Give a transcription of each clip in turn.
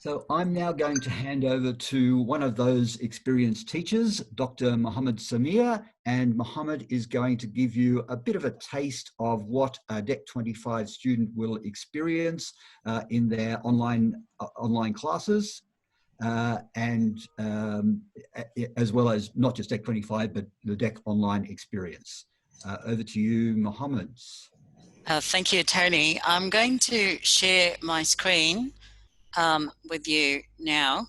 So I'm now going to hand over to one of those experienced teachers, Dr. Mohammed Samir, and Mohammed is going to give you a bit of a taste of what a DEC25 student will experience in their online classes, and as well as not just DEC25, but the DEC Online experience. Over to you, Mohammed. Thank you, Tony. I'm going to share my screen with you now.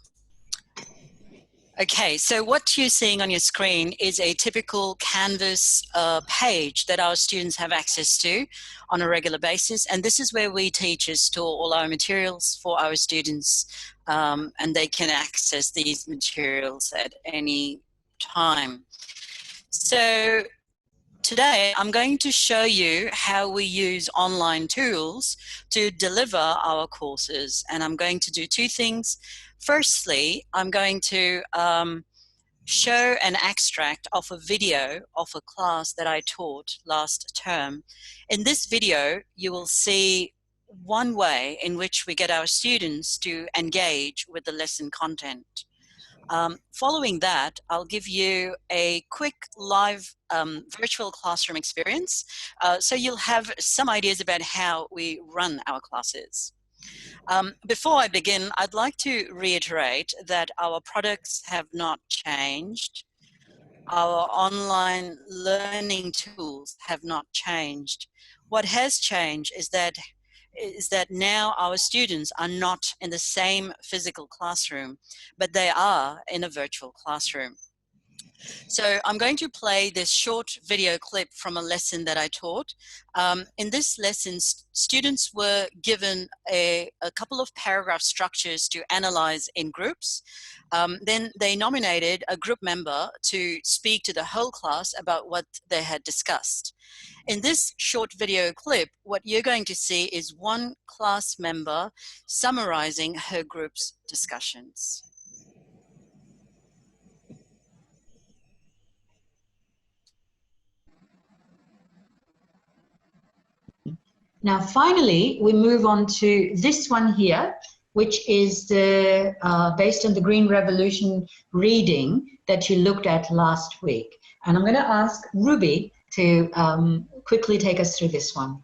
Okay, so what you're seeing on your screen is a typical Canvas page that our students have access to on a regular basis, and this is where we teachers store all our materials for our students, and they can access these materials at any time. So today, I'm going to show you how we use online tools to deliver our courses, and I'm going to do two things. Firstly, I'm going to show an extract of a video of a class that I taught last term. In this video, you will see one way in which we get our students to engage with the lesson content. Following that, I'll give you a quick live virtual classroom experience, so you'll have some ideas about how we run our classes. Before I begin, I'd like to reiterate that our products have not changed. Our online learning tools have not changed. What has changed is that now our students are not in the same physical classroom, but they are in a virtual classroom. So I'm going to play this short video clip from a lesson that I taught. In this lesson, students were given a couple of paragraph structures to analyze in groups. Then they nominated a group member to speak to the whole class about what they had discussed. In this short video clip, what you're going to see is one class member summarizing her group's discussions. Now, finally, we move on to this one here, which is the based on the Green Revolution reading that you looked at last week. And I'm going to ask Ruby to quickly take us through this one.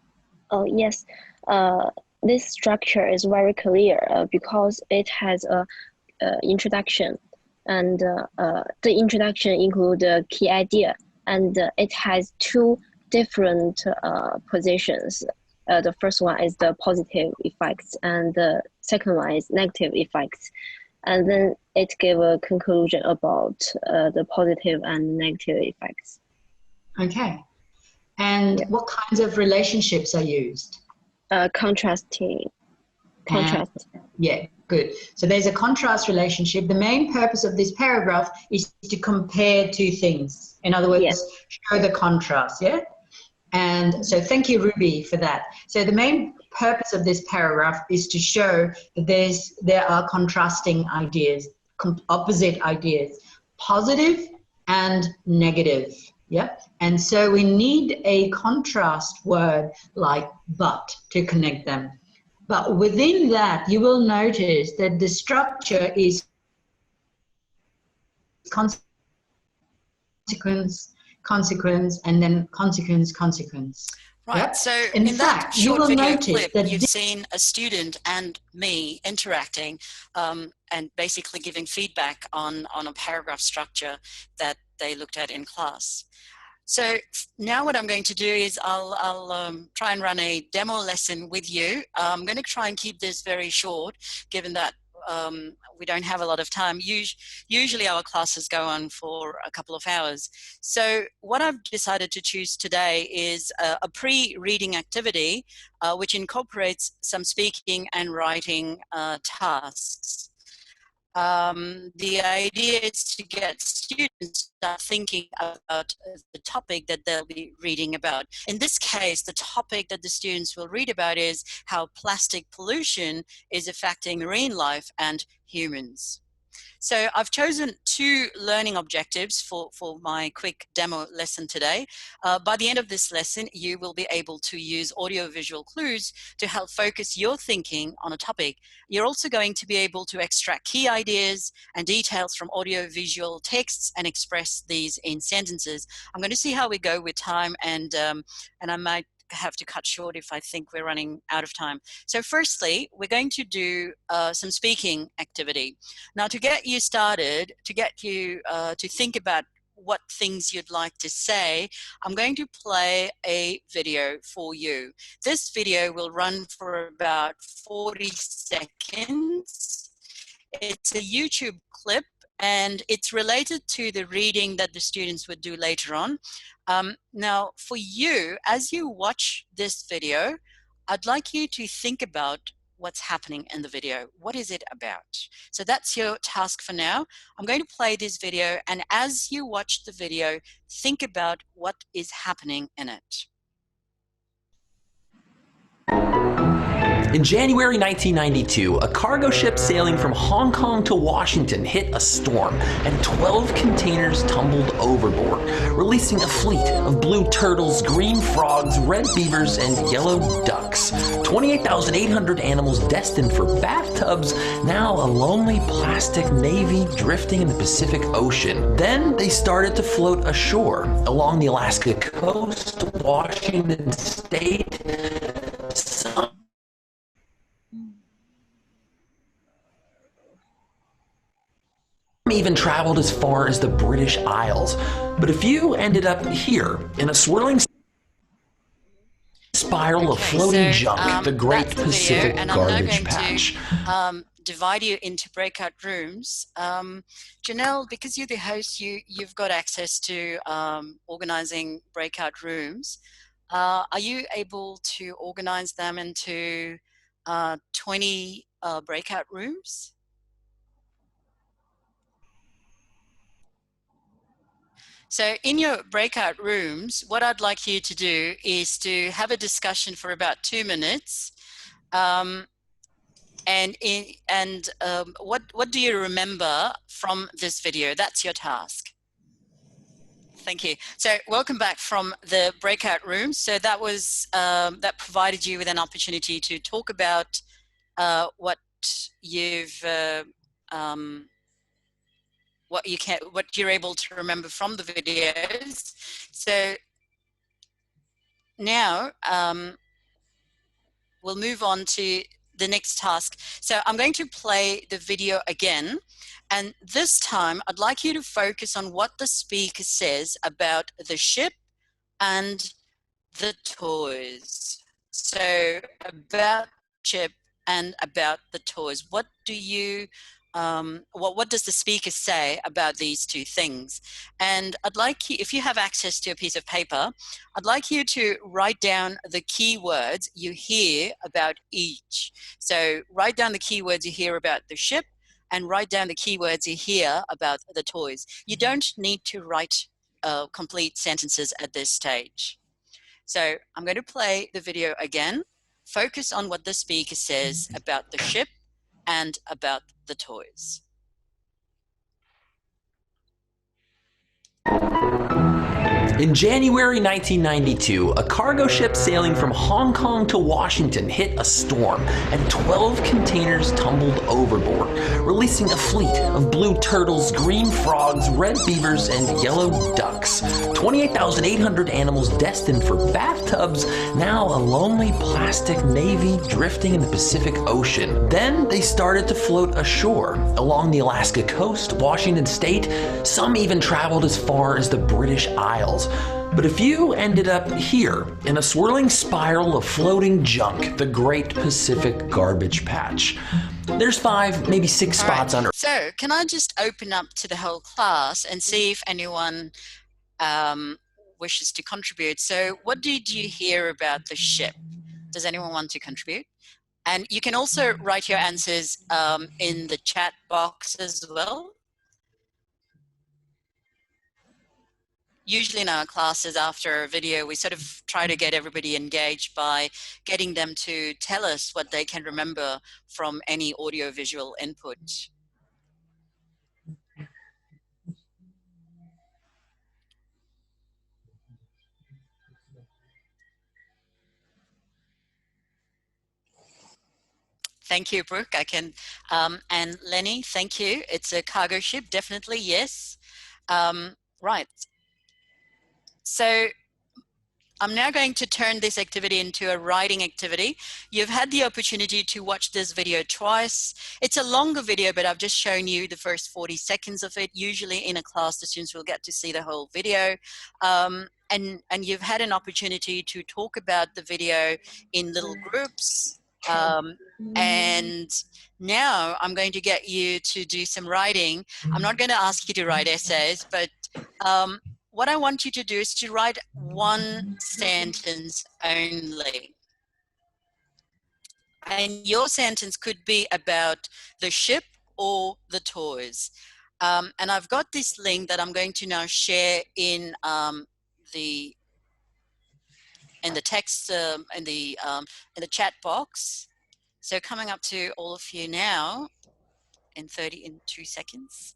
Oh, yes. This structure is very clear because it has a introduction, and the introduction includes a key idea, and it has two different positions. The first one is the positive effects, and the second one is negative effects. And then it gave a conclusion about the positive and negative effects. Okay. And what kinds of relationships are used? Contrast. Yeah, good. So there's a contrast relationship. The main purpose of this paragraph is to compare two things. In other words, yes, show the contrast, yeah? And so thank you, Ruby, for that. So the main purpose of this paragraph is to show that there are contrasting ideas, opposite ideas, positive and negative. Yeah. And so we need a contrast word like but to connect them. But within that, you will notice that the structure is consequence, and then consequence. Right, yep. So in fact, that short video clip, you've seen a student and me interacting and basically giving feedback on a paragraph structure that they looked at in class. So now what I'm going to do is I'll try and run a demo lesson with you. I'm going to try and keep this very short, given that we don't have a lot of time. Usually our classes go on for a couple of hours. So what I've decided to choose today is a pre-reading activity which incorporates some speaking and writing tasks. The idea is to get students start thinking about the topic that they'll be reading about. In this case, the topic that the students will read about is how plastic pollution is affecting marine life and humans. So I've chosen 2 learning objectives for my quick demo lesson today. By the end of this lesson, you will be able to use audio-visual clues to help focus your thinking on a topic. You're also going to be able to extract key ideas and details from audio-visual texts and express these in sentences. I'm going to see how we go with time, and I might have to cut short if I think we're running out of time. So firstly, we're going to do some speaking activity. Now, to get you started, to get you to think about what things you'd like to say, I'm going to play a video for you. This video will run for about 40 seconds. It's a YouTube clip, and it's related to the reading that the students would do later on. Now, for you, as you watch this video, I'd like you to think about what's happening in the video. What is it about? So that's your task for now. I'm going to play this video, and as you watch the video, think about what is happening in it. In January 1992, a cargo ship sailing from Hong Kong to Washington hit a storm, and 12 containers tumbled overboard, releasing a fleet of blue turtles, green frogs, red beavers, and yellow ducks. 28,800 animals destined for bathtubs, now a lonely plastic navy drifting in the Pacific Ocean. Then they started to float ashore along the Alaska coast, Washington State. Some even traveled as far as the British Isles, but a few ended up here in a swirling spiral of floating junk, the Great Pacific Garbage Patch. Divide you into breakout rooms. Janelle, because you're the host, you've got access to organizing breakout rooms. Are you able to organize them into 20 breakout rooms? So in your breakout rooms, what I'd like you to do is to have a discussion for about 2 minutes. What do you remember from this video? That's your task. Thank you. So welcome back from the breakout room. So that was that provided you with an opportunity to talk about what you're able to remember from the videos. So now we'll move on to the next task. So I'm going to play the video again, and this time I'd like you to focus on what the speaker says about the ship and the toys. So about the ship and about the toys. What do you what does the speaker say about these 2 things? And I'd like you, if you have access to a piece of paper, I'd like you to write down the keywords you hear about each. So write down the keywords you hear about the ship, and write down the keywords you hear about the toys. You don't need to write complete sentences at this stage. So I'm going to play the video again. Focus on what the speaker says about the ship and about the toys. In January 1992, a cargo ship sailing from Hong Kong to Washington hit a storm, and 12 containers tumbled overboard, releasing a fleet of blue turtles, green frogs, red beavers, and yellow ducks. 28,800 animals destined for bathtubs, now a lonely plastic navy drifting in the Pacific Ocean. Then they started to float ashore along the Alaska coast, Washington State. Some even traveled as far as the British Isles. But a few ended up here in a swirling spiral of floating junk, the Great Pacific Garbage Patch. There's 5, maybe 6 spots under. So can I just open up to the whole class and see if anyone wishes to contribute? So what did you hear about the ship? Does anyone want to contribute? And you can also write your answers in the chat box as well. Usually in our classes after a video, we sort of try to get everybody engaged by getting them to tell us what they can remember from any audio-visual input. Thank you, Brooke. I can, and Lenny, thank you. It's a cargo ship, definitely, yes. Right. So I'm now going to turn this activity into a writing activity. You've had the opportunity to watch this video twice. It's a longer video, but I've just shown you the first 40 seconds of it. Usually in a class, the students will get to see the whole video. And you've had an opportunity to talk about the video in little groups. And now I'm going to get you to do some writing. I'm not going to ask you to write essays, but what I want you to do is to write one sentence only. And your sentence could be about the ship or the toys. And I've got this link that I'm going to now share in the text in the chat box. So coming up to all of you now in 2 seconds.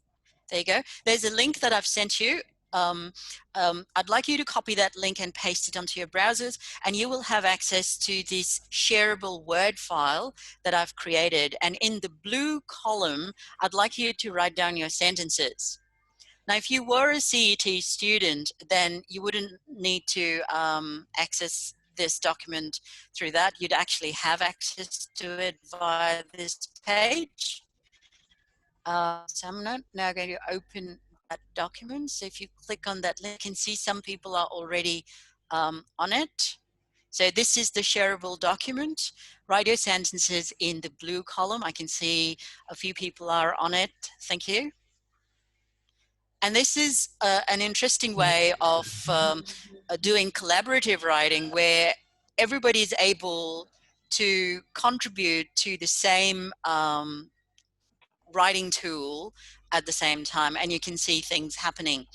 There you go. There's a link that I've sent you. I'd like you to copy that link and paste it onto your browsers, and you will have access to this shareable Word file that I've created. And in the blue column, I'd like you to write down your sentences. Now, if you were a CET student, then you wouldn't need to access this document through that. You'd actually have access to it via this page. So I'm now going to open that document. So if you click on that link, you can see some people are already on it. So this is the shareable document. Write your sentences in the blue column. I can see a few people are on it. Thank you. And this is an interesting way of doing collaborative writing, where everybody is able to contribute to the same writing tool at the same time, and you can see things happening.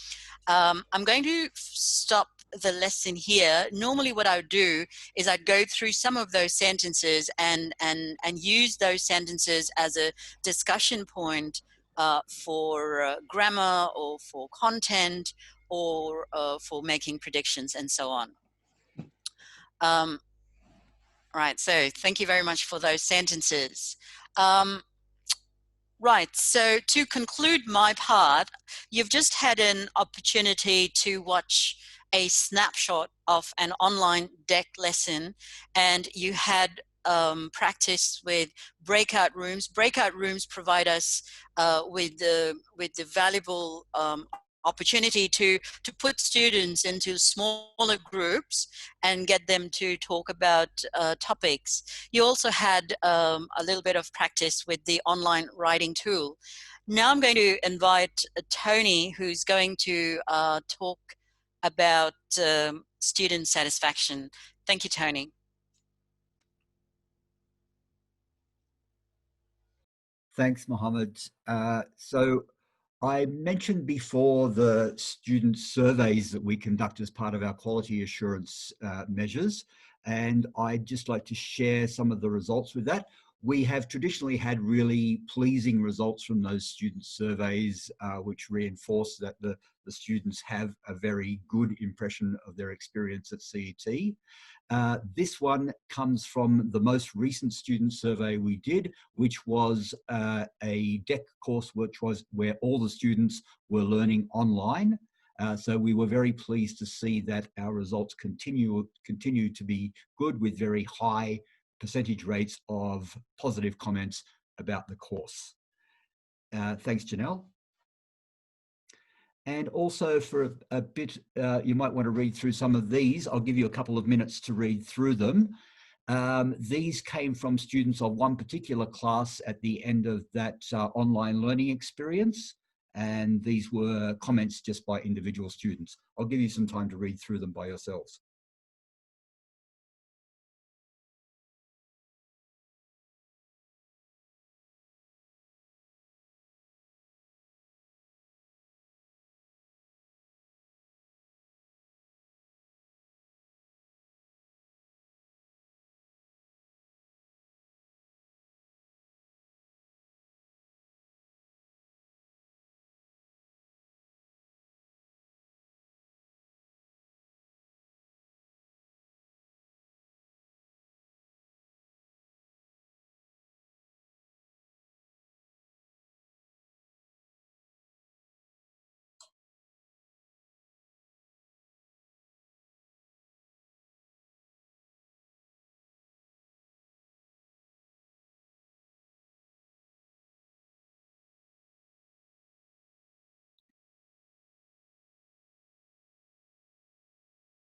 I'm going to stop the lesson here. Normally what I would do is I'd go through some of those sentences and use those sentences as a discussion point for grammar or for content or for making predictions and so on. Right, so thank you very much for those sentences. Right, so to conclude my part, you've just had an opportunity to watch a snapshot of an online DEC lesson, and you had practice with breakout rooms. Breakout rooms provide us with the valuable opportunity to put students into smaller groups and get them to talk about topics. You also had a little bit of practice with the online writing tool. Now I'm going to invite Tony, who's going to talk about student satisfaction. Thank you, Tony. Thanks, Mohammed. So I mentioned before the student surveys that we conduct as part of our quality assurance measures, and I'd just like to share some of the results with that. We have traditionally had really pleasing results from those student surveys, which reinforce that the students have a very good impression of their experience at CET. This one comes from the most recent student survey we did, which was a DEC course where all the students were learning online. So we were very pleased to see that our results continue to be good, with very high percentage rates of positive comments about the course. Thanks, Janelle. And also for a bit, you might want to read through some of these. I'll give you a couple of minutes to read through them. These came from students of one particular class at the end of that online learning experience. And these were comments just by individual students. I'll give you some time to read through them by yourselves.